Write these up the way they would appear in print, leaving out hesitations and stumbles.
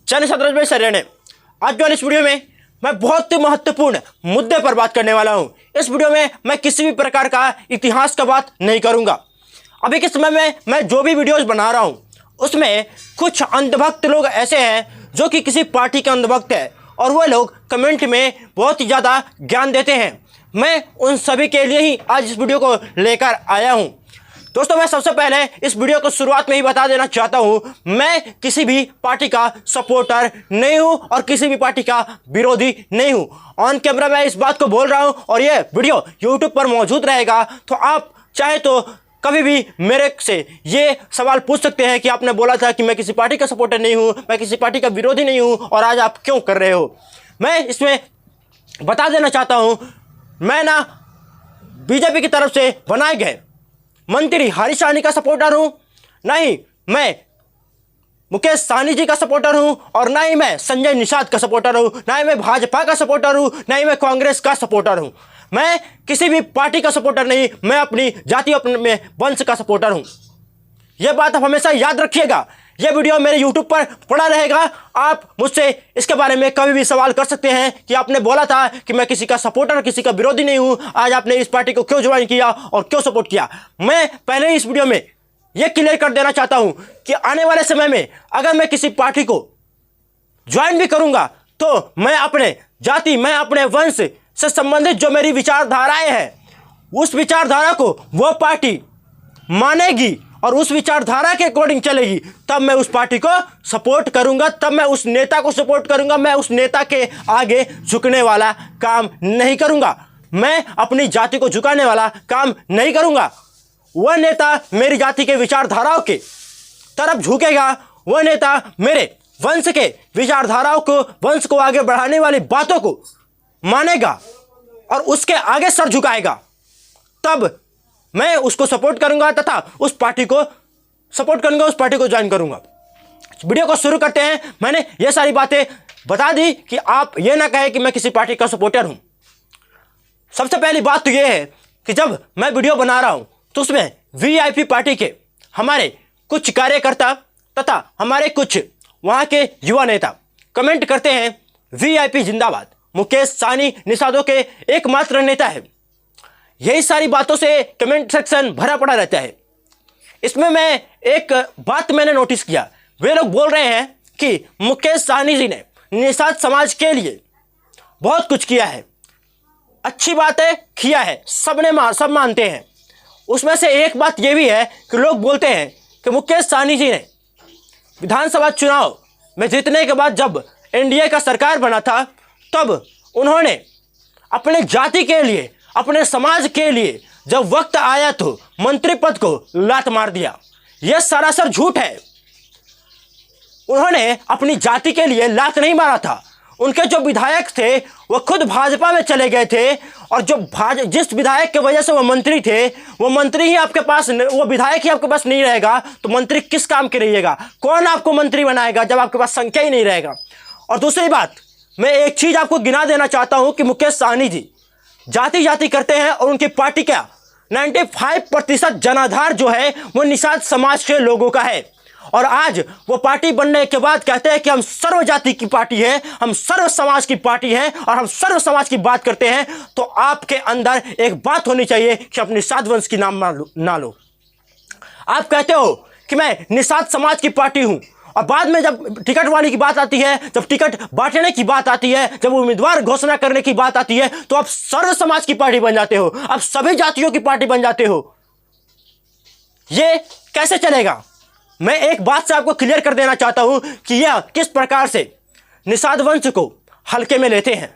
Channel सतरज भाई sir ने आज वाली इस वीडियो में मैं बहुत ही महत्वपूर्ण मुद्दे पर बात करने वाला हूं। इस वीडियो में मैं किसी भी प्रकार का इतिहास का बात नहीं करूंगा। अभी के समय में मैं जो भी वीडियोस बना रहा हूं उसमें कुछ अंधभक्त लोग ऐसे हैं जो कि किसी पार्टी के अंधभक्त है और वो लोग कमेंट में बहुत ही ज़्यादा ज्ञान देते हैं। मैं उन सभी के लिए ही आज इस वीडियो को लेकर आया हूं। दोस्तों, मैं सबसे पहले इस वीडियो को शुरुआत में ही बता देना चाहता हूं, मैं किसी भी पार्टी का सपोर्टर नहीं हूं और किसी भी पार्टी का विरोधी नहीं हूं। ऑन कैमरा मैं इस बात को बोल रहा हूं और ये वीडियो यूट्यूब पर मौजूद रहेगा, तो आप चाहे तो कभी भी मेरे से ये सवाल पूछ सकते हैं कि आपने बोला था कि मैं किसी पार्टी का सपोर्टर नहीं हूं, मैं किसी पार्टी का विरोधी नहीं हूं और आज आप क्यों कर रहे हो। मैं इसमें बता देना चाहता हूं, मैं ना बीजेपी की तरफ से बनाए गए मंत्री हरीश सहनी का सपोर्टर हूं, ना ही मैं मुकेश सहनी जी का सपोर्टर हूं और ना ही मैं संजय निषाद का सपोर्टर हूं, ना ही मैं भाजपा का सपोर्टर हूं, ना ही मैं कांग्रेस का सपोर्टर हूं। मैं किसी भी पार्टी का सपोर्टर नहीं, मैं अपनी जाति अपने वंश का सपोर्टर हूं। यह बात आप हमेशा याद रखिएगा। यह वीडियो मेरे YouTube पर पड़ा रहेगा। आप मुझसे इसके बारे में कभी भी सवाल कर सकते हैं कि आपने बोला था कि मैं किसी का सपोर्टर किसी का विरोधी नहीं हूं, आज आपने इस पार्टी को क्यों ज्वाइन किया और क्यों सपोर्ट किया। मैं पहले ही इस वीडियो में यह क्लियर कर देना चाहता हूं कि आने वाले समय में अगर मैं किसी पार्टी को ज्वाइन भी करूंगा तो मैं अपने जाति मैं अपने वंश से संबंधित जो मेरी विचारधाराएं हैं उस विचारधारा को वो पार्टी मानेगी और उस विचारधारा के अकॉर्डिंग चलेगी, तब मैं उस पार्टी को सपोर्ट करूंगा, तब मैं उस नेता को सपोर्ट करूंगा। मैं उस नेता के आगे झुकने वाला काम नहीं करूंगा, मैं अपनी जाति को झुकाने वाला काम नहीं करूंगा। वह नेता मेरी जाति के विचारधाराओं के तरफ झुकेगा, वह नेता मेरे वंश के विचारधाराओं को वंश को आगे बढ़ाने वाली बातों को मानेगा और उसके आगे सर झुकाएगा, तब मैं उसको सपोर्ट करूंगा तथा उस पार्टी को सपोर्ट करूंगा, उस पार्टी को ज्वाइन करूंगा। वीडियो को शुरू करते हैं। मैंने ये सारी बातें बता दी कि आप ये ना कहें कि मैं किसी पार्टी का सपोर्टर हूं। सबसे पहली बात तो ये है कि जब मैं वीडियो बना रहा हूं तो उसमें वीआईपी पार्टी के हमारे कुछ कार्यकर्ता तथा हमारे कुछ वहां के युवा नेता कमेंट करते हैं वीआईपी जिंदाबाद, मुकेश सहनी निषादों के एकमात्र नेता है। यही सारी बातों से कमेंट सेक्शन भरा पड़ा रहता है। इसमें मैं एक बात मैंने नोटिस किया, वे लोग बोल रहे हैं कि मुकेश सहनी जी ने निषाद समाज के लिए बहुत कुछ किया है। अच्छी बात है, किया है, सब मानते हैं। उसमें से एक बात यह भी है कि लोग बोलते हैं कि मुकेश सहनी जी ने विधानसभा चुनाव में जीतने के बाद जब एनडीए का सरकार बना था तब उन्होंने अपने जाति के लिए अपने समाज के लिए जब वक्त आया तो मंत्री पद को लात मार दिया। यह सरासर झूठ है। उन्होंने अपनी जाति के लिए लात नहीं मारा था। उनके जो विधायक थे वह खुद भाजपा में चले गए थे और जो जिस विधायक की वजह से वो मंत्री थे वो मंत्री ही आपके पास, वो विधायक ही आपके पास नहीं रहेगा तो मंत्री किस काम के रहिएगा? कौन आपको मंत्री बनाएगा जब आपके पास संख्या ही नहीं रहेगा? और दूसरी बात, मैं एक चीज आपको गिना देना चाहता हूं कि मुकेश सहनी जी जाति करते हैं और उनकी पार्टी का 95% जनाधार जो है वो निषाद समाज के लोगों का है। और आज वो पार्टी बनने के बाद कहते हैं कि हम सर्व जाति की पार्टी है, हम सर्व समाज की पार्टी है और हम सर्व समाज की बात करते हैं। तो आपके अंदर एक बात होनी चाहिए कि आप निषाद वंश की नाम ना लो। आप कहते हो कि मैं निषाद समाज की पार्टी हूं और बाद में जब टिकट वाली की बात आती है, जब टिकट बांटने की बात आती है, जब उम्मीदवार घोषणा करने की बात आती है तो आप सर्व समाज की पार्टी बन जाते हो, आप सभी जातियों की पार्टी बन जाते हो। ये कैसे चलेगा? मैं एक बात से आपको क्लियर कर देना चाहता हूं कि यह किस प्रकार से निषाद वंश को हल्के में लेते हैं।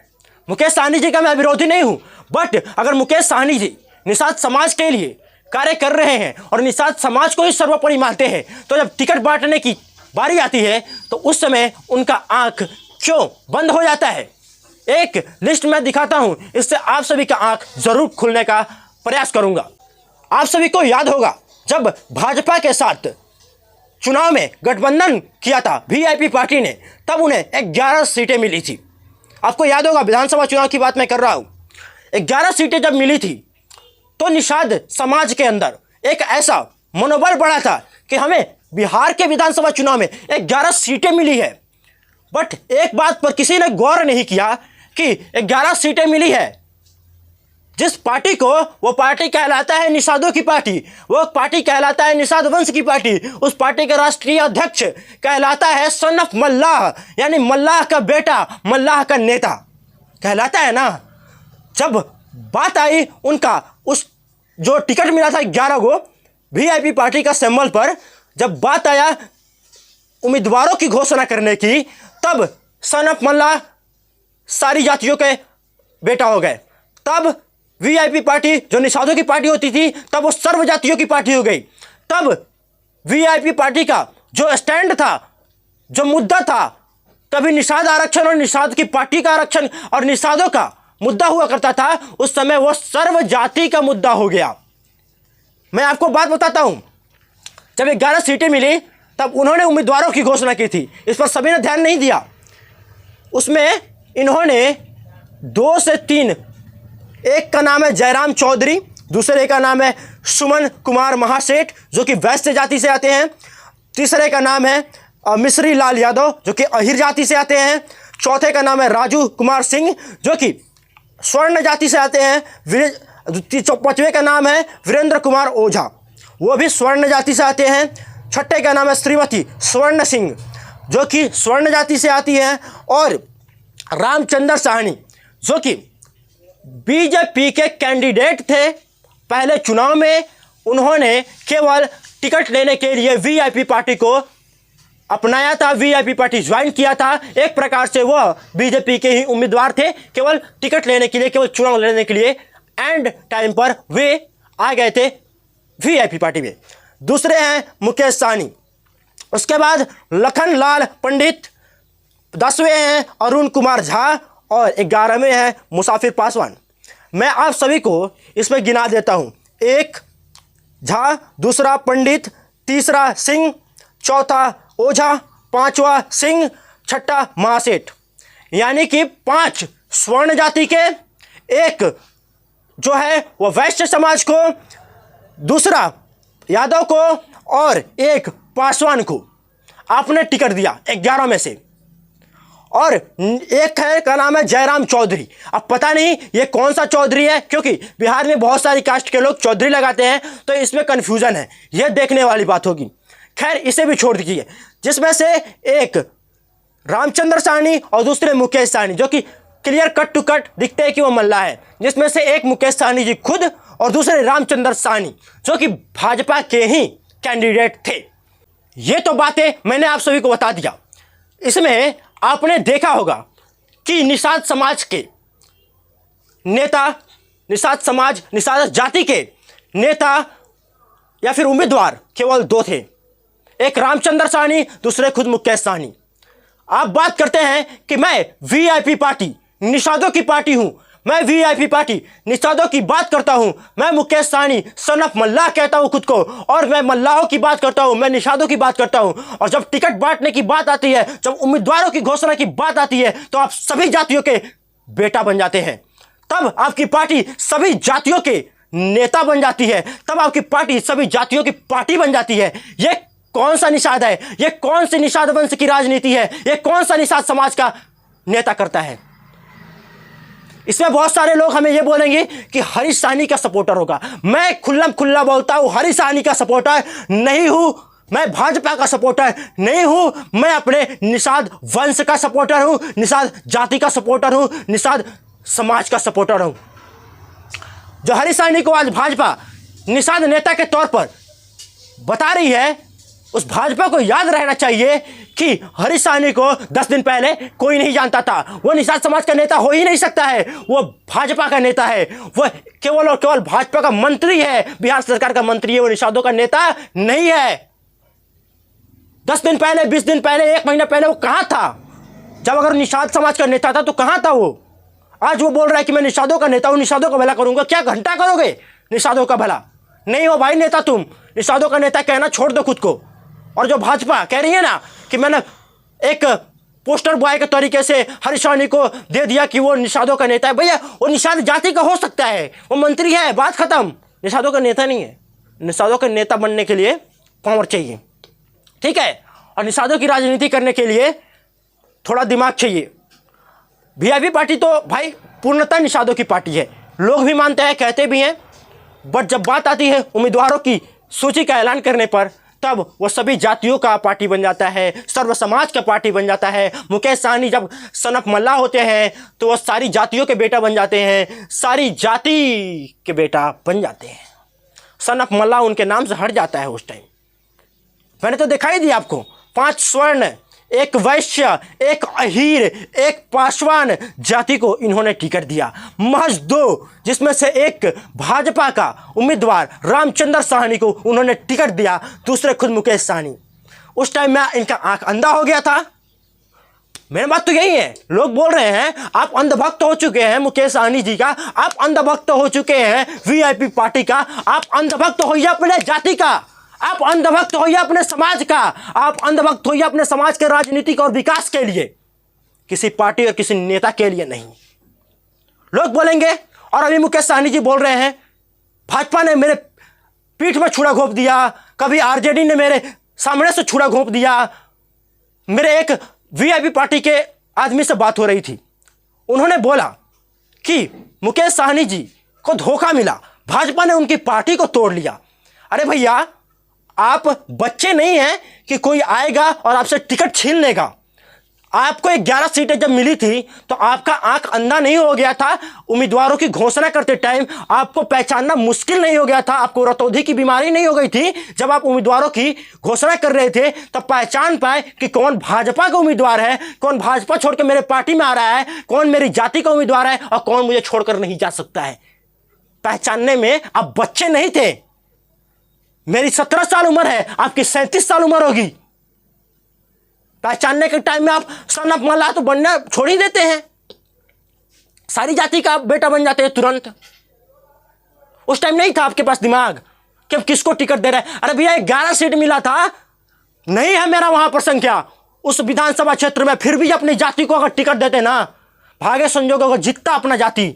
मुकेश सहनी जी का मैं विरोधी नहीं हूं, बट अगर मुकेश सहनी जी निषाद समाज के लिए कार्य कर रहे हैं और निषाद समाज को ही सर्वोपरि मानते हैं तो जब टिकट बांटने की बारी आती है तो उस समय उनका आंख क्यों बंद हो जाता है? एक लिस्ट में दिखाता हूं, इससे आप सभी का आंख जरूर खुलने का प्रयास करूंगा। आप सभी को याद होगा जब भाजपा के साथ चुनाव में गठबंधन किया था वीआईपी पार्टी ने, तब उन्हें 11 सीटें मिली थी। आपको याद होगा, विधानसभा चुनाव की बात मैं कर रहा हूं। 11 सीटें जब मिली थी तो निषाद समाज के अंदर एक ऐसा मनोबल बढ़ा था कि हमें बिहार के विधानसभा चुनाव में 11 सीटें मिली है। बट एक बात पर किसी ने गौर नहीं किया कि 11 सीटें मिली है जिस पार्टी को, वो पार्टी कहलाता है निषादों की पार्टी, वो पार्टी कहलाता है निषाद वंश की पार्टी। उस पार्टी का राष्ट्रीय अध्यक्ष कहलाता है सन ऑफ मल्लाह, यानी मल्लाह का बेटा, मल्लाह का नेता कहलाता है ना। जब बात आई उनका, उस जो टिकट मिला था 11 को वीआईपी पार्टी का सिंबल पर, जब बात आया उम्मीदवारों की घोषणा करने की, तब सन ऑफ मल्लाह सारी जातियों के बेटा हो गए। तब वीआईपी पार्टी जो निषादों की पार्टी होती थी, तब वो सर्व जातियों की पार्टी हो गई। तब वीआईपी पार्टी का जो स्टैंड था, जो मुद्दा था, कभी निषाद आरक्षण और निषाद की पार्टी का आरक्षण और निषादों का मुद्दा हुआ करता था, उस समय वो सर्व जाति का मुद्दा हो गया। मैं आपको बात बताता हूं, जब 11 सीटें मिली तब उन्होंने उम्मीदवारों की घोषणा की थी। इस पर सभी ने ध्यान नहीं दिया। उसमें इन्होंने 2 से 3, एक का नाम है जयराम चौधरी, दूसरे का नाम है सुमन कुमार महासेठ जो कि वैश्य जाति से आते हैं, तीसरे का नाम है मिश्री लाल यादव जो कि अहिर जाति से आते हैं, चौथे का नाम है राजू कुमार सिंह जो कि स्वर्ण जाति से आते हैं, पांचवें का नाम है वीरेंद्र कुमार ओझा, वो भी स्वर्ण जाति से आते हैं, छठे का नाम है श्रीमती स्वर्ण सिंह जो कि स्वर्ण जाति से आती है, और रामचंद्र साहनी जो कि बीजेपी के कैंडिडेट थे पहले चुनाव में। उन्होंने केवल टिकट लेने के लिए वीआईपी पार्टी को अपनाया था, वीआईपी पार्टी ज्वाइन किया था। एक प्रकार से वह बीजेपी के ही उम्मीदवार थे, केवल टिकट लेने के लिए, केवल चुनाव लेने के लिए एंड टाइम पर वे आ गए थे वीआईपी पार्टी में। दूसरे हैं मुकेश सहनी, उसके बाद लखन लाल पंडित, 10वें हैं अरुण कुमार झा और 11वें हैं मुसाफिर पासवान। मैं आप सभी को इसमें गिना देता हूं, 1 झा, दूसरा पंडित, तीसरा सिंह, चौथा ओझा, 5वां सिंह, छठा महासेठ, यानी कि 5 स्वर्ण जाति के, एक जो है वो वैश्य समाज को, दूसरा यादव को और एक पासवान को आपने टिकट दिया 11 में से। और एक है का नाम है जयराम चौधरी। अब पता नहीं ये कौन सा चौधरी है, क्योंकि बिहार में बहुत सारी कास्ट के लोग चौधरी लगाते हैं, तो इसमें कन्फ्यूजन है, ये देखने वाली बात होगी। खैर इसे भी छोड़ दीजिए। जिसमें से एक रामचंद्र साहनी और दूसरे मुकेश सहनी जो कि क्लियर कट टू कट दिखते हैं कि वो मल्ला है, जिसमें से एक मुकेश सहनी जी खुद और दूसरे रामचंद्र साहनी जो कि भाजपा के ही कैंडिडेट थे। ये तो बातें मैंने आप सभी को बता दिया। इसमें आपने देखा होगा कि निषाद समाज के नेता, निषाद समाज, निषाद जाति के नेता या फिर उम्मीदवार केवल 2 थे, एक रामचंद्र साहनी, दूसरे खुद मुकेश सहनी। आप बात करते हैं कि मैं वीआईपी पार्टी निषादों की पार्टी हूं, मैं वीआईपी पार्टी निषादों की बात करता हूं, मैं मुकेश सहनी सन ऑफ मल्लाह कहता हूं खुद को, और मैं मल्लाहों की बात करता हूं, मैं निषादों की बात करता हूं। और जब टिकट बांटने की बात आती है, जब उम्मीदवारों की घोषणा की बात आती है, तो आप सभी जातियों के बेटा बन जाते हैं। तब आपकी पार्टी सभी जातियों के नेता बन जाती है, तब आपकी पार्टी सभी जातियों की पार्टी बन जाती है। ये कौन सा निषाद है, ये कौन सी निषाद वंश की राजनीति है, ये कौन सा निषाद समाज का नेता करता है? इसमें बहुत सारे लोग हमें ये बोलेंगे कि हरीश सहनी का सपोर्टर होगा। मैं खुल्लम खुल्ला बोलता हूं, हरीश सहनी का सपोर्टर नहीं हूं, मैं भाजपा का सपोर्टर नहीं हूं, मैं अपने निषाद वंश का सपोर्टर हूं, निषाद जाति का सपोर्टर हूं, निषाद समाज का सपोर्टर हूं। जो हरीश सहनी को आज भाजपा निषाद नेता के तौर पर बता रही है, उस भाजपा को याद रहना चाहिए कि हरीश सहनी को 10 दिन पहले कोई नहीं जानता था। वो निषाद समाज का नेता हो ही नहीं सकता है, वो भाजपा का नेता है, वो केवल और केवल भाजपा का मंत्री है, बिहार सरकार का मंत्री है, वो निषादों का नेता नहीं है। 10 दिन पहले, 20 दिन पहले, 1 महीना पहले वो कहां था? जब अगर निषाद समाज का नेता था तो कहां था वो? आज वो बोल रहा है कि मैं निषादों का नेता हूं, निषादों का भला करूंगा। क्या घंटा करोगे निषादों का भला? नहीं हो भाई नेता, तुम निषादों का नेता कहना छोड़ दो खुद को। और जो भाजपा कह रही है ना कि मैंने एक पोस्टर बॉय के तरीके से हरीश सहनी को दे दिया कि वो निषादों का नेता है, भैया वो निषाद जाति का हो सकता है, वो मंत्री है, बात खत्म। निषादों का नेता नहीं है। निषादों का नेता बनने के लिए पावर चाहिए, ठीक है? और निषादों की राजनीति करने के लिए थोड़ा दिमाग चाहिए। वीआईपी पार्टी तो भाई पूर्णतः निषादों की पार्टी है, लोग भी मानते हैं, कहते भी हैं, बट जब बात आती है उम्मीदवारों की सूची का ऐलान करने पर, तब वो सभी जातियों का पार्टी बन जाता है, सर्व समाज का पार्टी बन जाता है। मुकेश सहनी जब सन ऑफ मल्लाह होते हैं तो वो सारी जातियों के बेटा बन जाते हैं, सारी जाति के बेटा बन जाते हैं। सन ऑफ मल्लाह उनके नाम से हट जाता है उस टाइम। मैंने तो दिखाई दिया आपको, 5 स्वर्ण, एक वैश्य, एक अहीर, एक पासवान जाति को इन्होंने टिकट दिया, महज 2, जिसमें से एक भाजपा का उम्मीदवार रामचंद्र साहनी को उन्होंने टिकट दिया, दूसरे खुद मुकेश सहनी। उस टाइम में इनका आंख अंधा हो गया था। मेरी बात तो यही है, लोग बोल रहे हैं आप अंधभक्त हो चुके हैं मुकेश सहनी जी का, आप अंधभक्त हो चुके हैं वीआईपी पार्टी का, आप अंधभक्त होइए अपने जाति का, आप अंधभक्त होइए अपने समाज का, आप अंधभक्त होइए अपने समाज के राजनीतिक और विकास के लिए, किसी पार्टी और किसी नेता के लिए नहीं। लोग बोलेंगे, और अभी मुकेश सहनी जी बोल रहे हैं भाजपा ने मेरे पीठ में छुरा घोंप दिया, कभी आरजेडी ने मेरे सामने से छुरा घोंप दिया। मेरे एक वीआईपी पार्टी के आदमी से बात हो रही थी, उन्होंने बोला कि मुकेश सहनी जी को धोखा मिला, भाजपा ने उनकी पार्टी को तोड़ लिया। अरे भैया, आप बच्चे नहीं हैं कि कोई आएगा और आपसे टिकट छीन लेगा। आपको 11 सीटें जब मिली थी तो आपका आंख अंधा नहीं हो गया था? उम्मीदवारों की घोषणा करते टाइम आपको पहचानना मुश्किल नहीं हो गया था? आपको रतौंधी की बीमारी नहीं हो गई थी? जब आप उम्मीदवारों की घोषणा कर रहे थे तब पहचान पाए कि कौन भाजपा का उम्मीदवार है, कौन भाजपा छोड़ के मेरे पार्टी में आ रहा है, कौन मेरी जाति का उम्मीदवार है और कौन मुझे छोड़कर नहीं जा सकता है। पहचानने में आप बच्चे नहीं थे। मेरी 17 साल उम्र है, आपकी 37 साल उम्र होगी। पहचानने के टाइम में आप सन ऑफ मल्लाह तो बनना छोड़ ही देते हैं, सारी जाति का आप बेटा बन जाते हैं तुरंत। उस टाइम नहीं था आपके पास दिमाग कि अब किसको टिकट दे रहे हैं। अरे भैया 11 सीट मिला था, नहीं है मेरा वहां पर संख्या उस विधानसभा क्षेत्र में, फिर भी अपनी जाति को अगर टिकट देते ना, भाग्य संजोग अगर जीतता अपना जाति,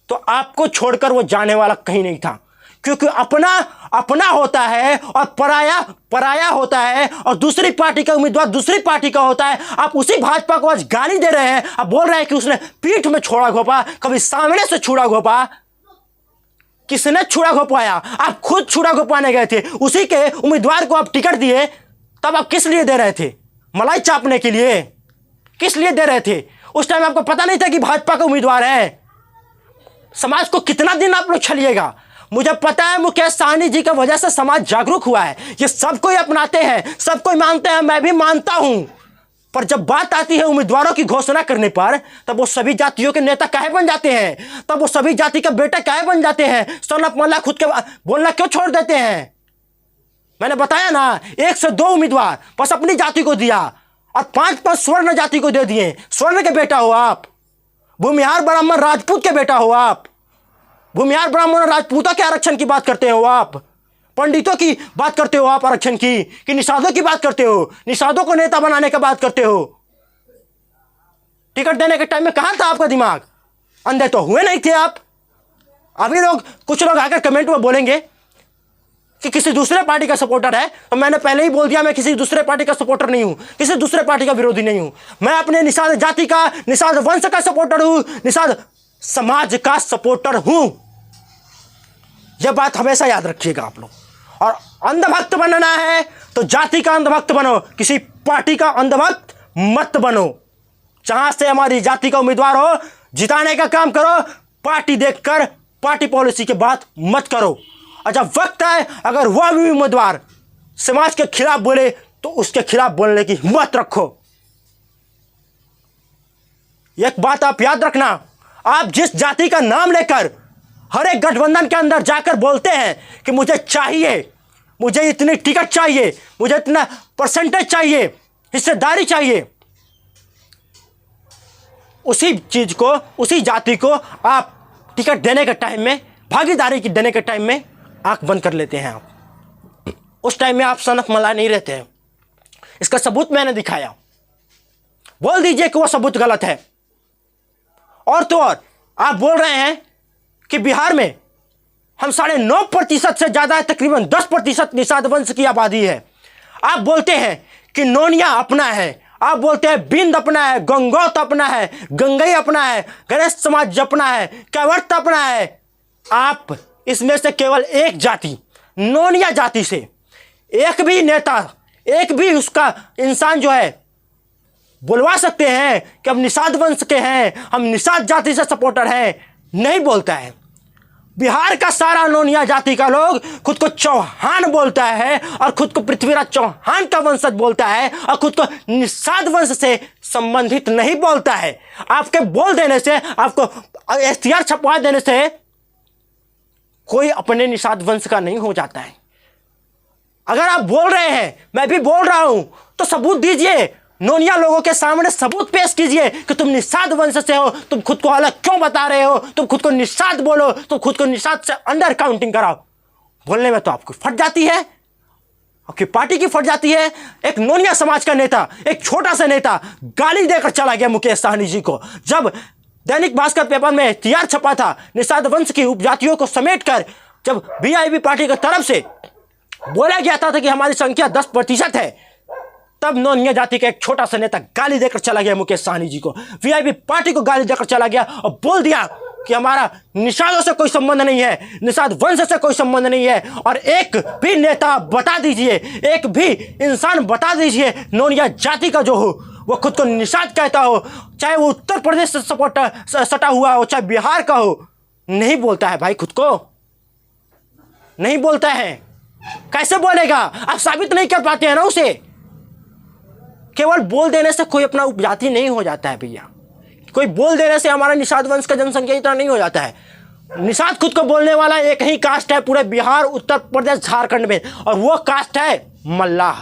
तो आपको छोड़कर वो जाने वाला कहीं नहीं था। क्योंकि अपना अपना होता है और पराया पराया होता है, और दूसरी पार्टी का उम्मीदवार दूसरी पार्टी का होता है। आप उसी भाजपा को आज गाली दे रहे हैं, आप बोल रहे हैं कि उसने पीठ में छुरा घोंपा, कभी सामने से छुरा घोंपा। किसने छुरा घोंपाया? आप खुद छुरा घोंपाने गए थे, उसी के उम्मीदवार को आप टिकट दिए। तब आप किस लिए दे रहे थे? मलाई चापने के लिए? किस लिए दे रहे थे? उस टाइम आपको पता नहीं था कि भाजपा का उम्मीदवार है। समाज को कितना दिन आप लोग छलिएगा? मुझे पता है मुकेश सहनी जी की वजह से समाज जागरूक हुआ है, ये सब कोई अपनाते हैं, सब कोई मानते हैं, मैं भी मानता हूं। पर जब बात आती है उम्मीदवारों की घोषणा करने पर, तब वो सभी जातियों के नेता काहे बन जाते हैं? तब वो सभी जाति का बेटा काहे बन जाते हैं? सन ऑफ मल्लाह खुद के बोलना क्यों छोड़ देते हैं? मैंने बताया ना, 1 से 2 उम्मीदवार बस अपनी जाति को दिया और 5 स्वर्ण जाति को दे दिए। स्वर्ण के बेटा हो आप, भूमिहार ब्राह्मण राजपूत के बेटा हो आप, भूमिहार ब्राह्मण और राजपूतों के आरक्षण की बात करते हो आप, पंडितों की बात करते हो आप आरक्षण की, कि निषादों की बात करते हो, निषादों को नेता बनाने की बात करते हो। टिकट देने के टाइम में कहां था आपका दिमाग? अंधे तो हुए नहीं थे आप। अभी कुछ लोग आकर कमेंट में बोलेंगे कि किसी दूसरे पार्टी का सपोर्टर है, तो मैंने पहले ही बोल दिया मैं किसी दूसरे पार्टी का सपोर्टर नहीं हूं, किसी दूसरे पार्टी का विरोधी नहीं हूं। मैं अपने निषाद जाति का, निषाद वंश का सपोर्टर हूं, निषाद समाज का सपोर्टर हूं। यह बात हमेशा याद रखिएगा आप लोग। और अंधभक्त बनना है तो जाति का अंधभक्त बनो, किसी पार्टी का अंधभक्त मत बनो। जहां से हमारी जाति का उम्मीदवार हो, जिताने का काम करो, पार्टी देखकर, पार्टी पॉलिसी की बात मत करो। और जब वक्त है, अगर वह भी उम्मीदवार समाज के खिलाफ बोले तो उसके खिलाफ बोलने की हिम्मत रखो। एक बात आप याद रखना, आप जिस जाति का नाम लेकर हर एक गठबंधन के अंदर जाकर बोलते हैं कि मुझे चाहिए, मुझे इतनी टिकट चाहिए, मुझे इतना परसेंटेज चाहिए, हिस्सेदारी चाहिए, उसी चीज को, उसी जाति को आप टिकट देने के टाइम में, भागीदारी की देने के टाइम में आंख बंद कर लेते हैं आप। उस टाइम में आप सन ऑफ मल्लाह नहीं रहते हैं। इसका सबूत मैंने दिखाया। बोल दीजिए कि वो सबूत गलत है। और तो और आप बोल रहे हैं कि बिहार में हम 9.5% से ज्यादा है, तकरीबन 10% निषाद वंश की आबादी है। आप बोलते हैं कि नोनिया अपना है, आप बोलते हैं बिंद अपना है, गंगोत अपना है, गंगई अपना है, गणेश समाज अपना है, कैवर्त अपना है। आप इसमें से केवल एक जाति, नोनिया जाति से एक भी नेता, एक भी उसका इंसान जो है बुलवा सकते हैं कि हम निषाद वंश के हैं, हम निषाद जाति से सपोर्टर हैं, नहीं बोलता है। बिहार का सारा नोनिया जाति का लोग खुद को चौहान बोलता है और खुद को पृथ्वीराज चौहान का वंशज बोलता है और खुद को निषाद वंश से संबंधित नहीं बोलता है। आपके बोल देने से, आपको इश्तिहार छपवा देने से कोई अपने निषाद वंश का नहीं हो जाता है। अगर आप बोल रहे हैं, मैं भी बोल रहा हूं, तो सबूत दीजिए, नोनिया लोगों के सामने सबूत पेश कीजिए कि तुम निषाद वंश से हो, तुम खुद को अलग क्यों बता रहे हो, तुम खुद को निषाद बोलो, तुम खुद को निषाद से अंडर काउंटिंग कराओ। बोलने में तो आपको फट जाती है, आपकी पार्टी की फट जाती है। एक नोनिया समाज का नेता, एक छोटा सा नेता गाली देकर चला गया मुकेश सहनी जी को। जब दैनिक भास्कर पेपर में इश्तिहार छपा था निषाद वंश की उपजातियों को समेट कर, जब वीआईपी पार्टी की तरफ से बोला गया था कि हमारी संख्या 10% है, तब नोनिया जाति का एक छोटा सा नेता गाली देकर चला गया मुकेश सहनी जी को, वीआईपी पार्टी को गाली देकर चला गया और बोल दिया कि हमारा निषादों से कोई संबंध नहीं है, निषाद वंश से कोई संबंध नहीं है। और एक भी नेता बता दीजिए, एक भी इंसान बता दीजिए नोनिया जाति का जो हो वो खुद को निषाद कहता हो, चाहे वो उत्तर प्रदेश से सटा हुआ हो, चाहे बिहार का हो, नहीं बोलता है भाई, खुद को नहीं बोलता है। कैसे बोलेगा? आप साबित नहीं कर पाते हैं ना उसे। केवल बोल देने से कोई अपना उपजाति नहीं हो जाता है भैया। कोई बोल देने से हमारा निषाद वंश का जनसंख्या इतना नहीं हो जाता है। निषाद खुद को बोलने वाला एक ही कास्ट है पूरे बिहार, उत्तर प्रदेश, झारखंड में, और वो कास्ट है मल्लाह।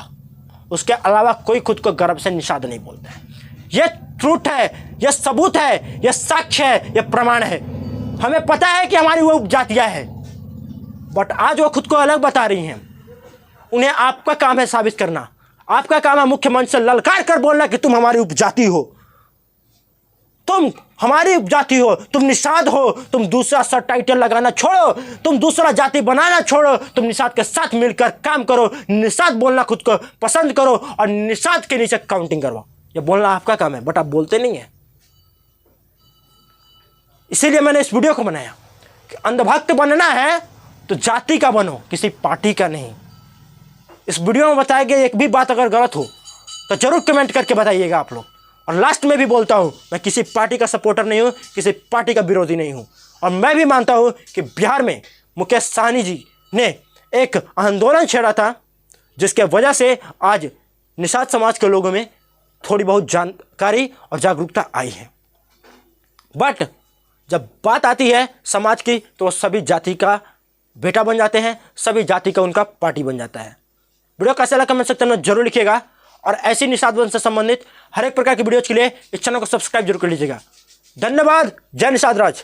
उसके अलावा कोई खुद को गर्व से निषाद नहीं बोलता है। ये ट्रूथ है, ये सबूत है, ये साक्ष्य है, ये प्रमाण है। हमें पता है कि हमारी वो उपजातियां हैं, बट आज वो खुद को अलग बता रही हैं। उन्हें आपका काम है साबित करना, आपका काम है मुख्यमंच से ललकार कर बोलना कि तुम हमारी उपजाति हो, तुम हमारी उपजाति हो, तुम निषाद हो। तुम दूसरा सब टाइटल लगाना छोड़ो, तुम दूसरा जाति बनाना छोड़ो, तुम निषाद के साथ मिलकर काम करो, निषाद बोलना खुद को पसंद करो और निषाद के नीचे काउंटिंग करवाओ। ये बोलना आपका काम है, बट आप बोलते नहीं है। इसीलिए मैंने इस वीडियो को बनाया कि अंधभक्त बनना है तो जाति का बनो, किसी पार्टी का नहीं। इस वीडियो में बताया गया एक भी बात अगर गलत हो तो जरूर कमेंट करके बताइएगा आप लोग। और लास्ट में भी बोलता हूं, मैं किसी पार्टी का सपोर्टर नहीं हूं, किसी पार्टी का विरोधी नहीं हूं। और मैं भी मानता हूं कि बिहार में मुकेश सहनी जी ने एक आंदोलन छेड़ा था जिसके वजह से आज निषाद समाज के लोगों में थोड़ी बहुत जानकारी और जागरूकता आई है। बट जब बात आती है समाज की तो वो सभी जाति का बेटा बन जाते हैं, सभी जाति का उनका पार्टी बन जाता है। वीडियो कैसा लगा कमेंट सेक्शन में जरूर लिखिएगा और ऐसी निषाद वंश से संबंधित हर एक प्रकार की वीडियोज के लिए इस चैनल को सब्सक्राइब जरूर कर लीजिएगा। धन्यवाद। जय निषाद राज।